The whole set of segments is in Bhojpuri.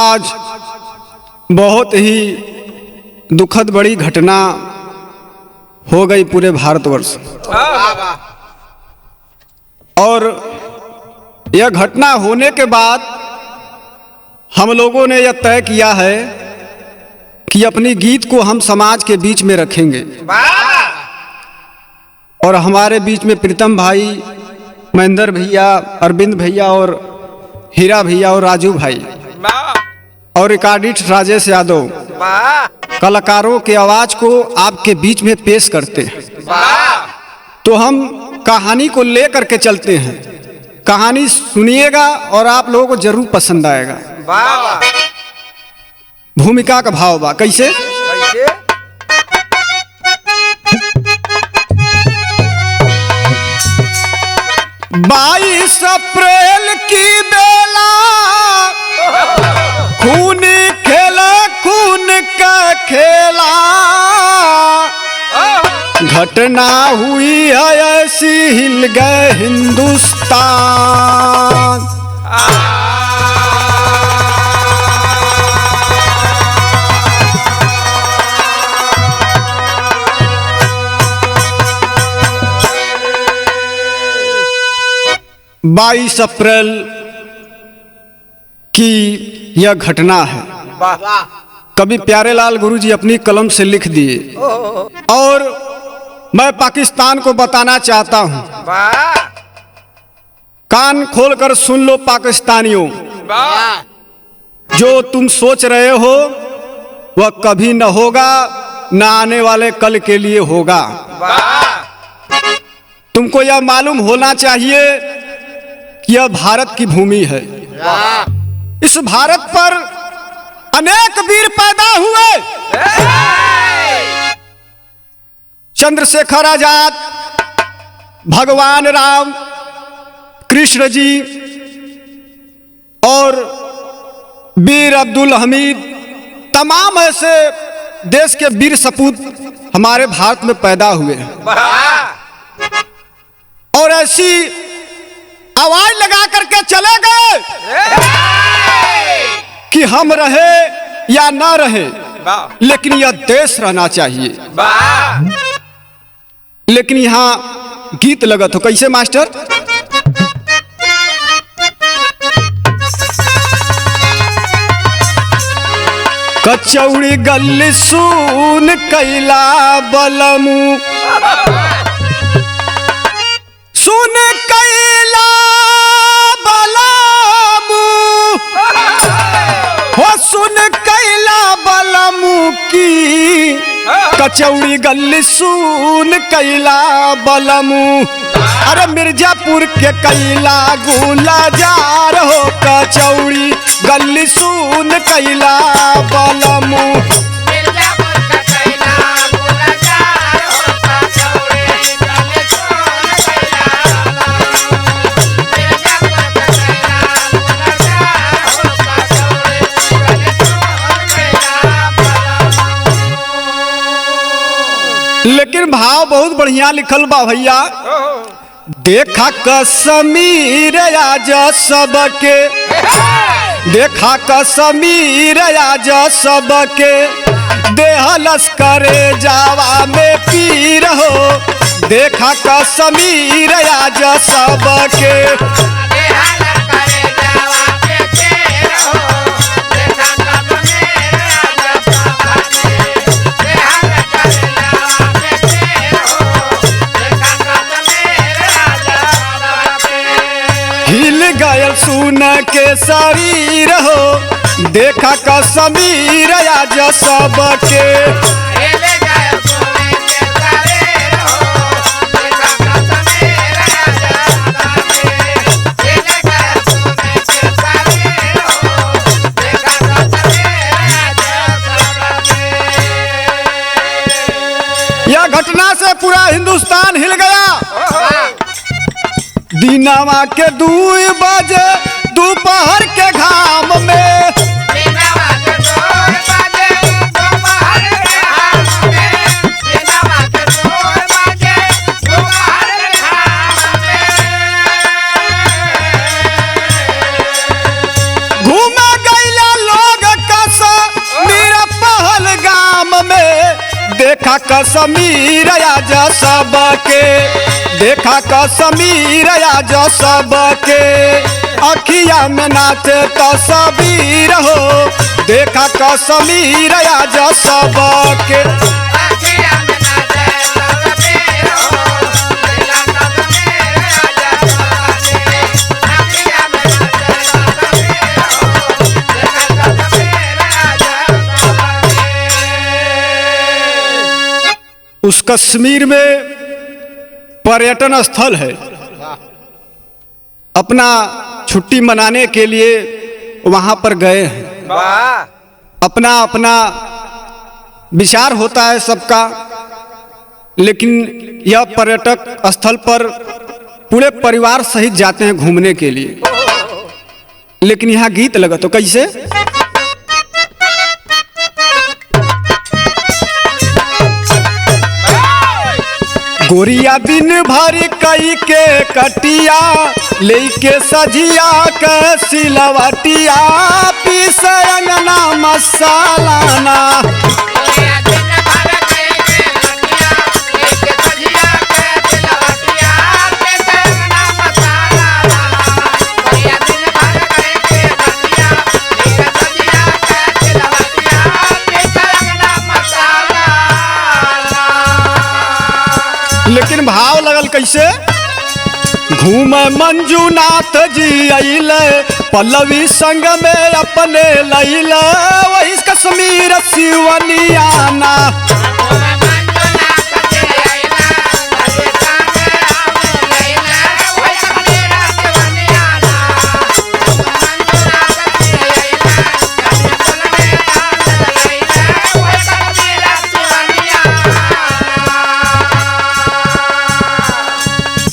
आज बहुत ही दुखद बड़ी घटना हो गई पूरे भारतवर्ष। और यह घटना होने के बाद हम लोगों ने यह तय किया है कि अपनी गीत को हम समाज के बीच में रखेंगे। और हमारे बीच में प्रीतम भाई, महेंद्र भैया, अरविंद भैया और हीरा भैया और राजू भाई और रिकॉर्डिस्ट राजेश यादव कलाकारों के आवाज को आपके बीच में पेश करते हैं। तो हम कहानी को लेकर के चलते हैं। कहानी सुनिएगा और आप लोगों को जरूर पसंद आएगा। भूमिका का भाव बा कैसे? 22 अप्रैल की बेला खून खेला, खून का खेला, घटना हुई है ऐसी हिल गए हिंदुस्तान। बाईस अप्रैल की यह घटना है। कवि प्यारेलाल गुरुजी अपनी कलम से लिख दिए और मैं पाकिस्तान को बताना चाहता हूं। कान खोलकर सुन लो पाकिस्तानियों, जो तुम सोच रहे हो वह कभी न होगा, न आने वाले कल के लिए होगा। तुमको यह मालूम होना चाहिए कि यह भारत की भूमि है। इस भारत पर अनेक वीर पैदा हुए। चंद्रशेखर आजाद, भगवान राम, कृष्ण जी और वीर अब्दुल हमीद, तमाम ऐसे देश के वीर सपूत हमारे भारत में पैदा हुए हैं। और ऐसी आवाज लगा करके चले गए कि हम रहे या ना रहे, लेकिन यह देश रहना चाहिए। लेकिन यहां गीत लगत हो कैसे मास्टर? कचौड़ी गल्ली सुन कैला बलमू, सुन कैला बलमू, हो सुन कैला बलमू की कचौड़ी गल्ली सुन कैला बलमू। अरे मिर्जापुर के कैला गुलाजार हो, कचौड़ी गल्ली सुन कैला बलमू। लेकिन भाव बहुत बढ़िया लिखल बा भैया। देखा कश्मीर आज सबके, देखा कश्मीर आज सबके, देह लश्करे जावा में पीर हो। देखा कश्मीर आज सबके, हिल गयल सुन के शरीर हो। देखा कश्मीर आज सबके, यह घटना से पूरा हिंदुस्तान हिल गया। दिनवा के 2 बजे दोपहर के घाम में, घूम गईला लोग देखा कश्मीर आज सबके, देखा कश्मीर आज सबके, अखिया में नाचे तस्वीर हो, देखा कश्मीर आज सबके। उस कश्मीर में पर्यटन स्थल है, अपना छुट्टी मनाने के लिए वहां पर गए हैं। अपना अपना विचार होता है सबका, लेकिन यह पर्यटक स्थल पर पूरे परिवार सहित जाते हैं घूमने के लिए। लेकिन यहाँ गीत लगा तो कैसे? गोरिया दिन भर कई के कटिया, लेके सजिया के सिलवटिया, पीस अंगना मसालाना। लेकिन भाव लगल कैसे? घूम मंजूनाथ जी अइले, पल्लवी संग में अपने लैले, वही कश्मीर सिवनियाना।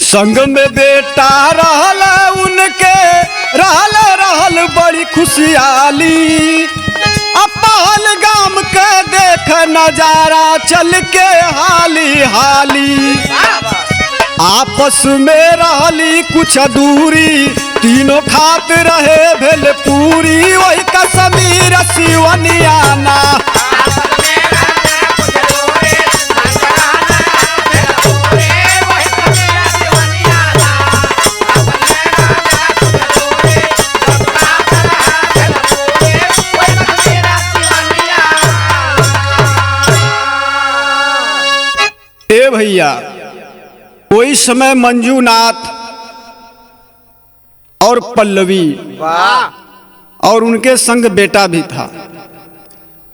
संग में बेटा रहल उनके, रहल बड़ी खुशहाली। अब पहलगाम के देख नजारा चल के हाली हाली। आपस में रहली कुछ दूरी, तीनों खात रहे भेल पूरी, वही कश्मीर सिवनियाना। ए भैया, वही समय मंजूनाथ और पल्लवी और उनके संग बेटा भी था।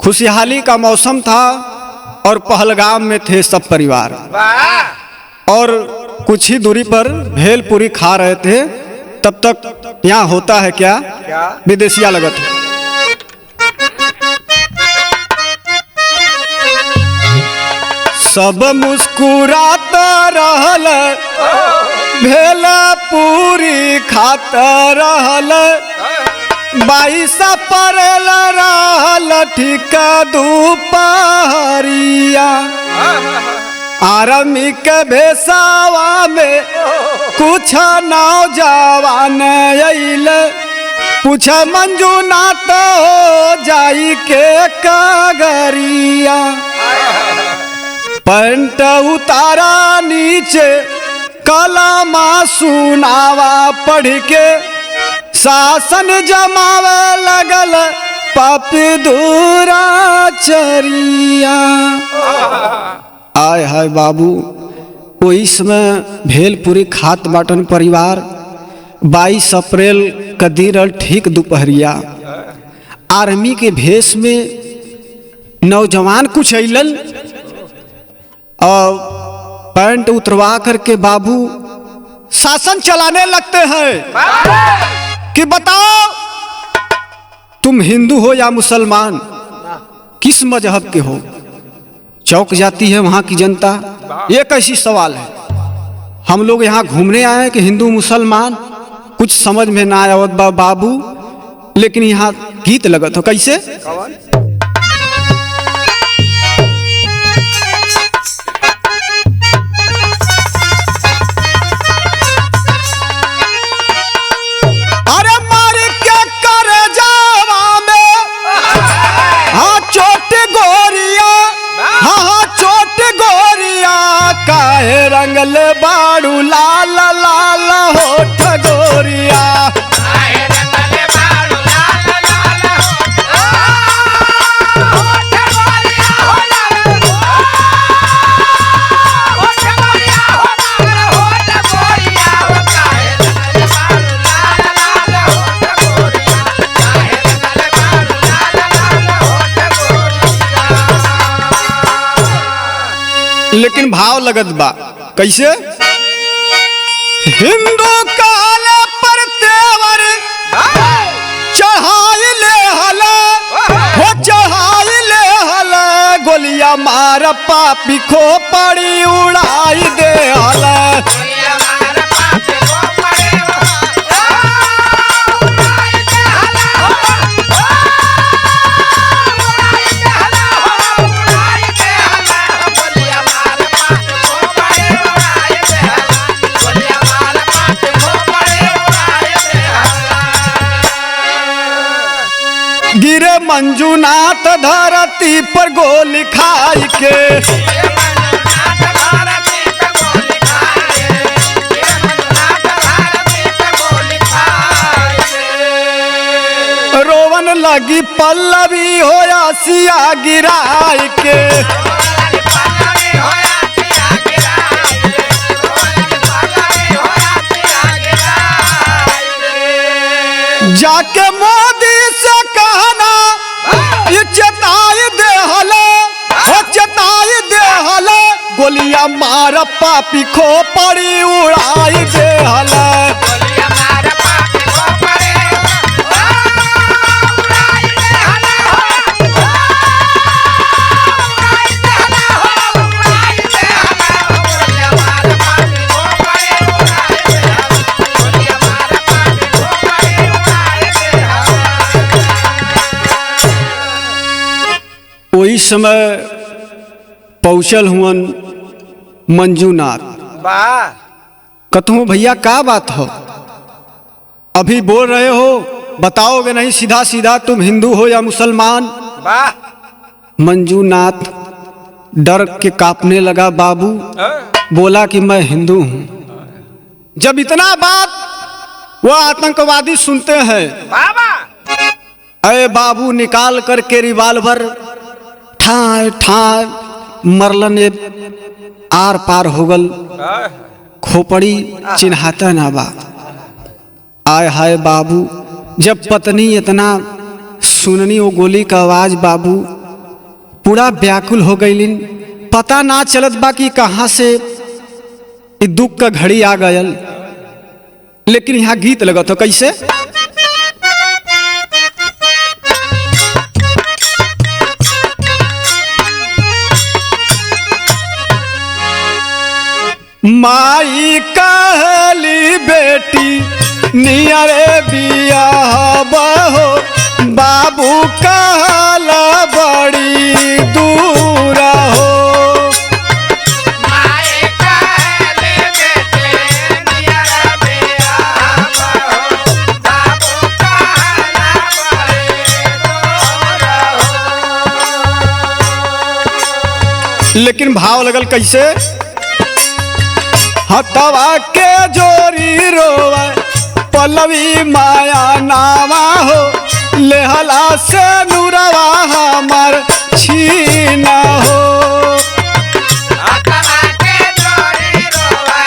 खुशहाली का मौसम था और पहलगाम में थे सब परिवार, और कुछ ही दूरी पर भेलपुरी खा रहे थे। तब तक यहाँ होता है क्या, विदेशिया लगत है। सब मुस्कुराता रहल, भेल पूरी खाता रहल, 22 पड़ल रहल ठीक दोपहरिया। आर्मी के भेसावा में कुछ नौजवान अइले, पूछ मंजूनाथ हो जाई के कगरिया। पैंट उतारा नीचे, कलमा सुनावा पढ़ के, शासन जमावे लगल पापी दुराचरिया। आय हाय बाबू, वही समय भेलपुरी खात बाटन परिवार। 22 अप्रैल का दिन ठीक दोपहरिया। आर्मी के भेष में नौजवान कुछ अइलन और पैंट उतरवा करके बाबू शासन चलाने लगते हैं कि बताओ तुम हिंदू हो या मुसलमान, किस मजहब के हो। चौंक जाती है वहां की जनता। ये कैसी सवाल है? हम लोग यहाँ घूमने आए कि हिंदू मुसलमान, कुछ समझ में ना आवत बाबू। लेकिन यहाँ गीत लगत हो कैसे? अरे मार के कर जावा में, हाँ चोट गोरिया, हाँ चोट रंगल बाड़ू लाल लाल होठ गोरिया। लेकिन भाव लगत बा कैसे? हिंदू काले पर तेवर चढ़ाई ले हला हो चढ़ाई ले हला गोलियां मार पापी खो पड़ी उड़ाई दे हला। गिरे मंजूनाथ धरती पर गोली खाई के। रोवन लगी पल्लवी होया सिया गिराई के। जाके मोदी से कहना ये चेताई दे हले हो चेताई दे हले गोलियां मार पापी खो पड़ी उड़ाई दे हले। वही समय पहुंचल हुअन मंजूनाथ। कतहूँ भैया का बात हो, अभी बोल रहे हो बताओगे नहीं सीधा सीधा तुम हिंदू हो या मुसलमान? मंजूनाथ डर के कांपने लगा। बाबू बोला कि मैं हिंदू हूँ। जब इतना बात वह आतंकवादी सुनते हैं, अरे बाबू निकाल करके रिवाल्वर ठाए ठाए मरलन आर पार हो गल। खोपड़ी चिन्हाता ना बा। आय हाय बाबू जब पत्नी इतना सुननी वो गोली का आवाज, बाबू पूरा व्याकुल हो गईलिन। पता ना चलत बा कि कहाँ से दुख का घड़ी आ गयल। लेकिन यहाँ गीत लगत हो कैसे? माई कहली बेटी नियरे बियाह हो, बाबू कहला बड़ी दूर हो। माई कहली बेटी नियरे बियाह हो, बाबू कहला बड़ी दूर हो। लेकिन भाव लगल कैसे? हथवा के जोरी रोवा पल्लवी माया नावा हो, लेहला से नूरवा हमार छीना हो। हथवा के जोरी रोवा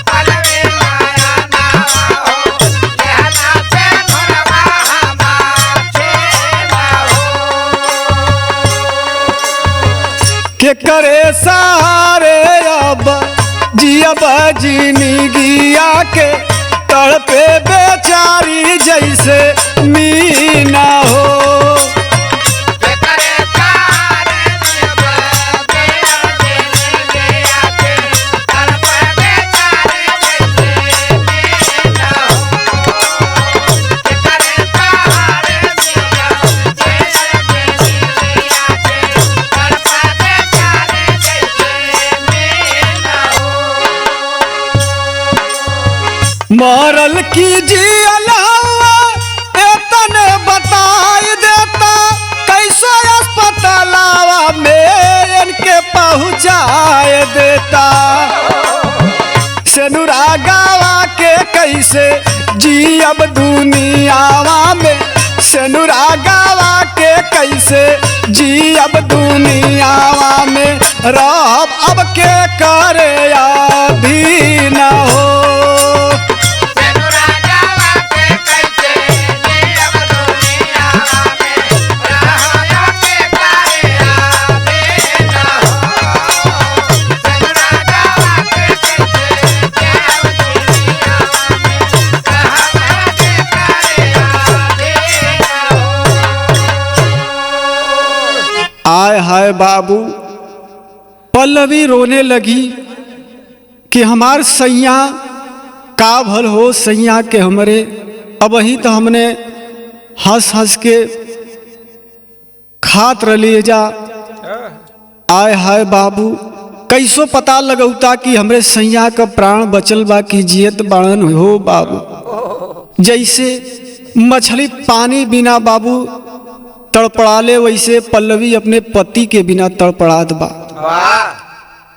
पल्लवी माया नावा हो, लेहला से नूरवा हमार छीना हो। के करे सारे अब जिया बजीनी गिया के तड़पे बेचारी जैसे मीना हो। मरल की जियल एतने बताई देता, कैसे अस्पतालावा में इनके पहुँचाए देता। कैसे जी अब दुनियावा में सेनुरा गावा के कैसे जी अब दुनियावा में रब अब के करे अधीन हो। आय हाय बाबू, पल्लवी रोने लगी कि हमार सैया का भल हो, सैया के हमरे अब ही तो हमने हंस हंस के खात रलिए जा। आय हाय बाबू, कैसो पता लगौता कि हमरे सैया का प्राण बचल बा कि जियत बाणन हो बाबू। जैसे मछली पानी बिना बाबू तड़पड़ाले वैसे पल्लवी अपने पति के बिना तड़पड़ात बा।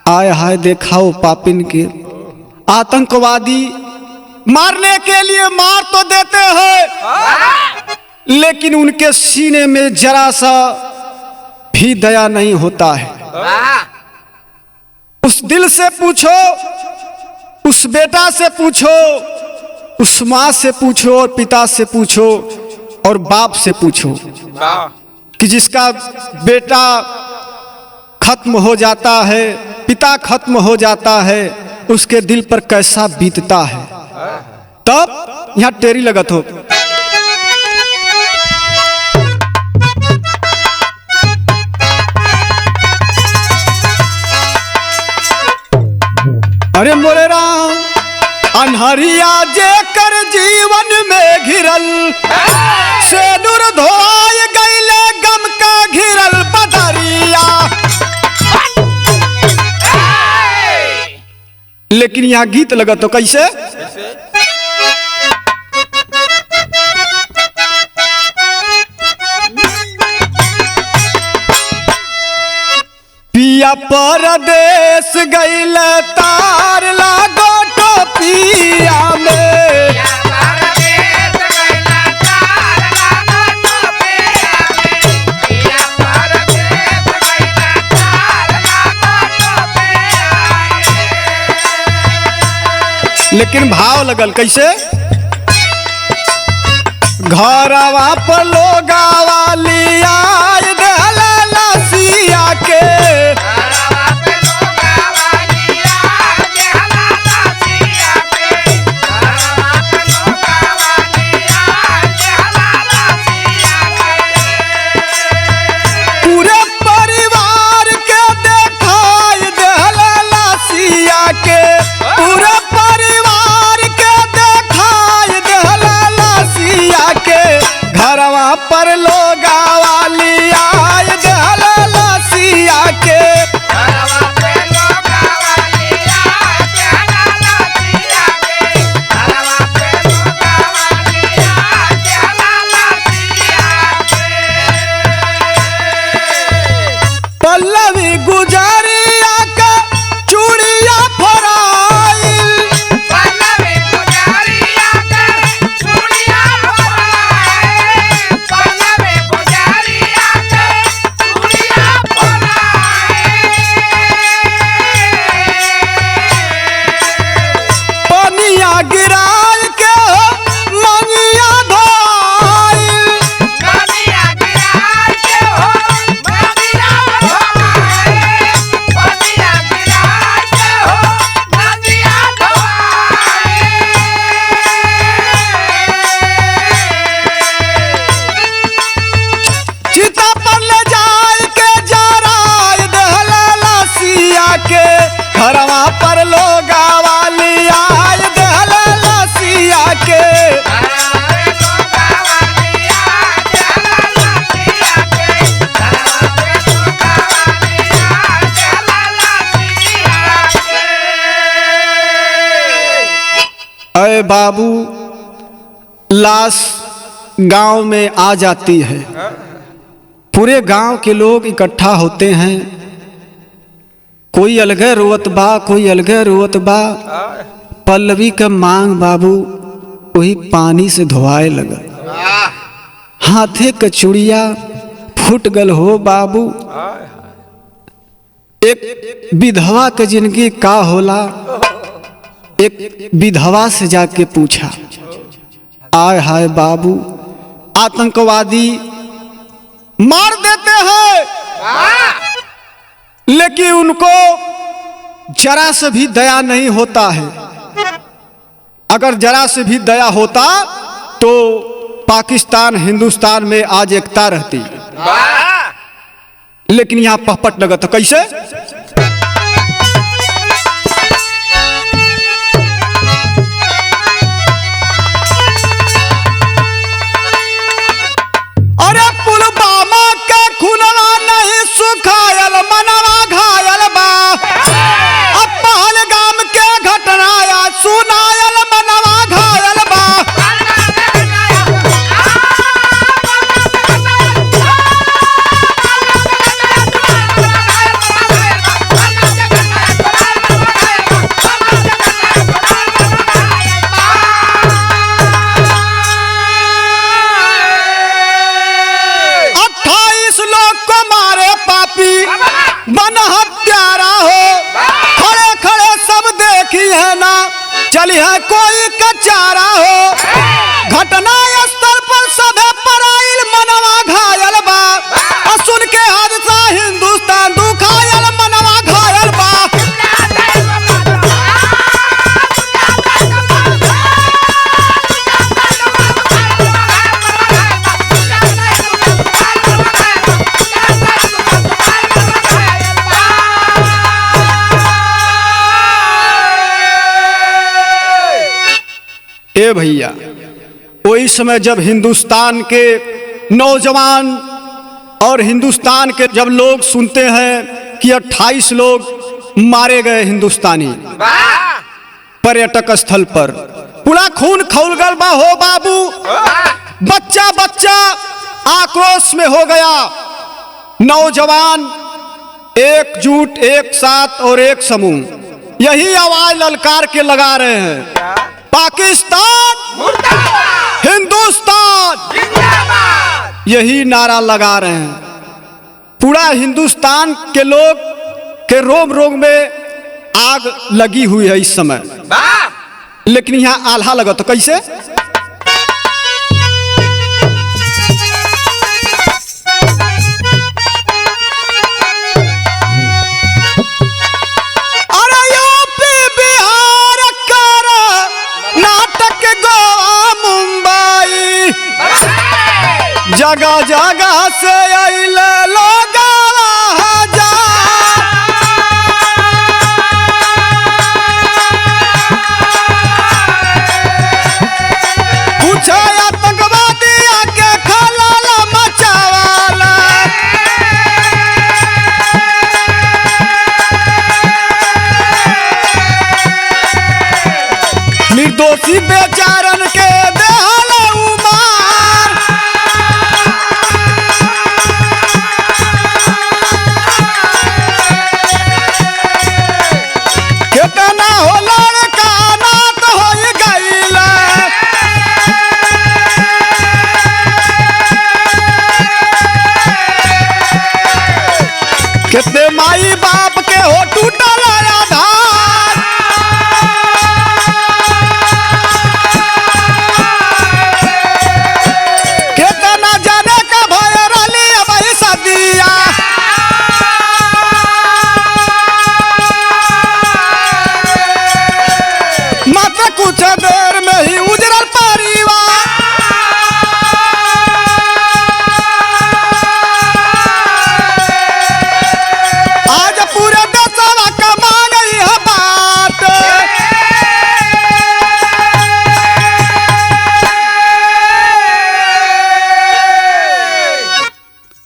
आय हाय देखाओ पापिन के, आतंकवादी मारने के लिए मार तो देते हैं लेकिन उनके सीने में जरा सा भी दया नहीं होता है। उस दिल से पूछो, उस बेटा से पूछो, उस माँ से पूछो और पिता से पूछो और बाप से पूछो कि जिसका बेटा खत्म हो जाता है, पिता खत्म हो जाता है, उसके दिल पर कैसा बीतता है। तब यहाँ टेरी लगत हो। अरे मोरे राम, अनहरिया जे कर जीवन में घिरल से दूर धोए गईले गम का घिरल बदरिया। लेकिन यहाँ गीत लगा तो कैसे? पिया परदेश गईल तार लागो टोपिया में। लेकिन भाव लगल कैसे? घरवा पर लोगावा लिया देला लसिया के। पूरे परिवार के देखाई देला लसिया के। पूरे परिवार के देखाई देला लसिया के। घरवा पर लोगावा लिया देला लसिया के। पल्लवी गुजरिया का चूड़िया फराइल। पनिया गिराल के मंगिया धोइल। चिता पर ले जाए के जराय देहला लसिया के। घरवा पर लोगावा लिया देहला लसिया के। अरे बाबू, लाश गांव में आ जाती है, पूरे गांव के लोग इकट्ठा होते हैं। कोई अलगे रोवत बा, कोई अलगे रोवत बा। पल्लवी का मांग बाबू वही पानी से धोआए लगा। हाथे कचुड़िया फूट गल हो बाबू। एक विधवा के जिंदगी का होला, एक विधवा से जाके पूछा। आय हाय बाबू, आतंकवादी मार देते हैं लेकिन उनको जरा से भी दया नहीं होता है। अगर जरा से भी दया होता तो पाकिस्तान हिंदुस्तान में आज एकता रहती, लेकिन यहां पहपट लगा। तो कैसे? अरे पुलवामा के खुलवा नहीं सुखायल मनवा घायल बा। अब पहलगाम के घटना या सुनायल मनवा घायल बा। बन हत्यारा हो, खड़े खड़े सब देखी है ना, चली है कोई कचारा हो। घटना स्थल पर सभे पराइल मनवा घायल बा। और सुन के हादसा हिंदुस्तान दुखायल मनवा घायल बा। ए भैया, वही समय जब हिंदुस्तान के नौजवान और हिंदुस्तान के जब लोग सुनते हैं कि 28 लोग मारे गए हिंदुस्तानी पर्यटक स्थल पर, पूरा खून खौल गल बा हो बाबू। बच्चा बच्चा आक्रोश में हो गया। नौजवान एकजुट, एक साथ और एक समूह यही आवाज ललकार के लगा रहे हैं, पाकिस्तान मुर्दाबाद, हिंदुस्तान जिंदाबाद। यही नारा लगा रहे हैं। पूरा हिंदुस्तान के लोग के रोम रोम में आग लगी हुई है इस समय, लेकिन यहाँ आल्हा लगा। तो कैसे? जगह जगह से आइले लोग पूछे आतंकवादी आके खलाला मचावाला। निर्दोषी बेचारन के देहला उमार। कितना हो लड़का नात हो गईला। कितने माई बाप के हो टूटल आधार। कितना जाने का भय रली भाई सदिया। मात्र कुछ देर में ही उजड़ल परिवार। आज पूरे देशवा कमा गई है बात।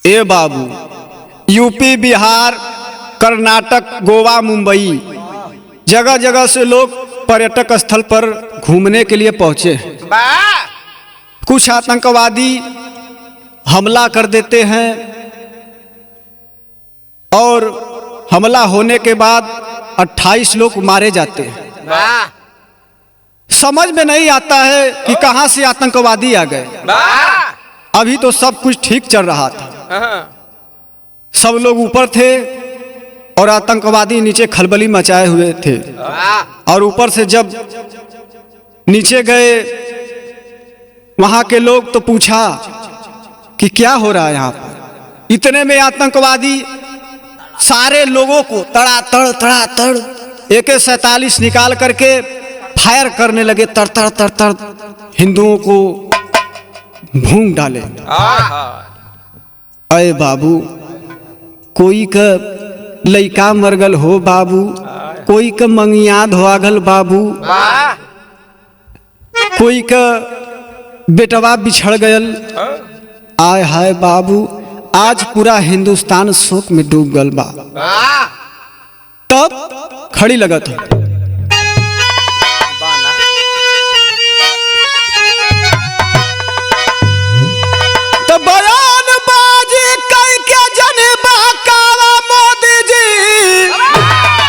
ए बाबू, यूपी, बिहार, कर्नाटक, गोवा, मुंबई, जगह जगह से लोग पर्यटक स्थल पर घूमने के लिए पहुंचे। कुछ आतंकवादी हमला कर देते हैं और हमला होने के बाद 28 लोग मारे जाते हैं। समझ में नहीं आता है कि कहां से आतंकवादी आ गए। अभी तो सब कुछ ठीक चल रहा था, सब लोग ऊपर थे और आतंकवादी नीचे खलबली मचाए हुए थे। और ऊपर से जब नीचे गए वहां के लोग तो पूछा कि क्या हो रहा है यहाँ पर। इतने में आतंकवादी सारे लोगों को तड़ातड़ AK-47 निकाल करके फायर करने लगे, तर तर हिंदुओं को भून डाले। अरे बाबू, कोई का लइका मरगल हो बाबू, कोई का मंगिया धोआगल बाबू, कोई का बेटवा बिछड़ गयल। आय हाय बाबू, आज पूरा हिंदुस्तान शोक में डूब गल बा। तब खड़ी लगत है तो बयान बाजी कई के जने बहकावा मोदी जी,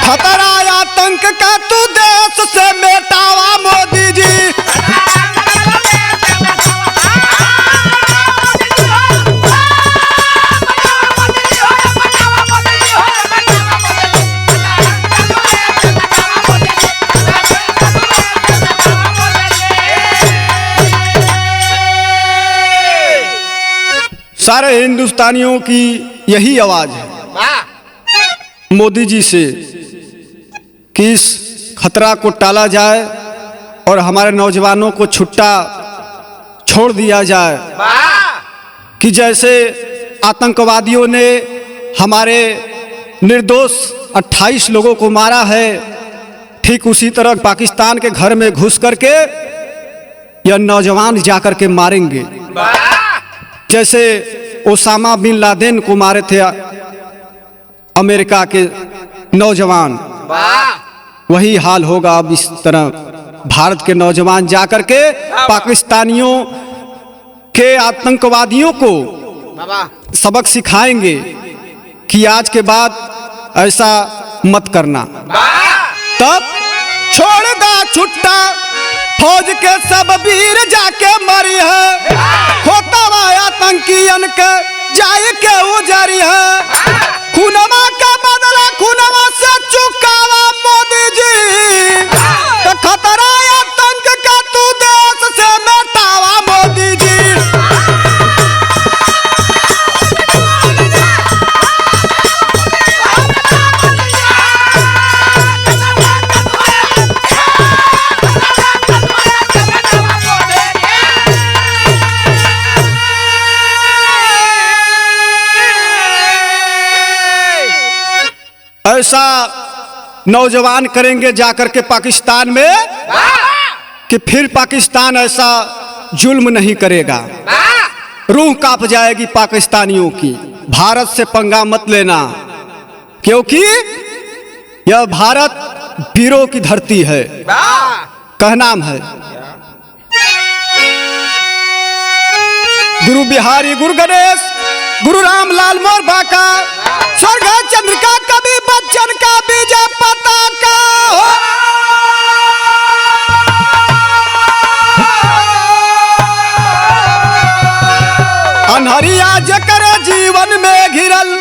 खतरा आतंक का तू देश से मिटावा मोदी जी। सारे हिंदुस्तानियों की यही आवाज है मोदी जी से कि इस खतरा को टाला जाए और हमारे नौजवानों को छुट्टा छोड़ दिया जाए। कि जैसे आतंकवादियों ने हमारे निर्दोष 28 लोगों को मारा है, ठीक उसी तरह पाकिस्तान के घर में घुस करके यह नौजवान जाकर के मारेंगे। जैसे ओसामा बिन लादेन को मारे थे अमेरिका के नौजवान, वही हाल होगा अब इस तरह भारत के नौजवान जाकर के पाकिस्तानियों के आतंकवादियों को सबक सिखाएंगे कि आज के बाद ऐसा मत करना। तब छोड़गा छुट्टा फौज के सब वीर जाके मरी है, होता आतंकियन के जाय के उजारी है। खूनमा का बदला खूनमा से चुकावा मोदी जी, तो खतरा आतंक का तू देश से मिटावा मोदी जी। ऐसा नौजवान करेंगे जाकर के पाकिस्तान में कि फिर पाकिस्तान ऐसा जुल्म नहीं करेगा। रूह कांप जाएगी पाकिस्तानियों की। भारत से पंगा मत लेना, क्योंकि यह भारत वीरों की धरती है। कहनाम है गुरु बिहारी, गुरु गणेश, गुरु रामलाल मोरबा का, स्वर्ग चंद्रिका कवि बच्चन का विजय पताका हो। अनहरिया जकर जीवन में घिरल,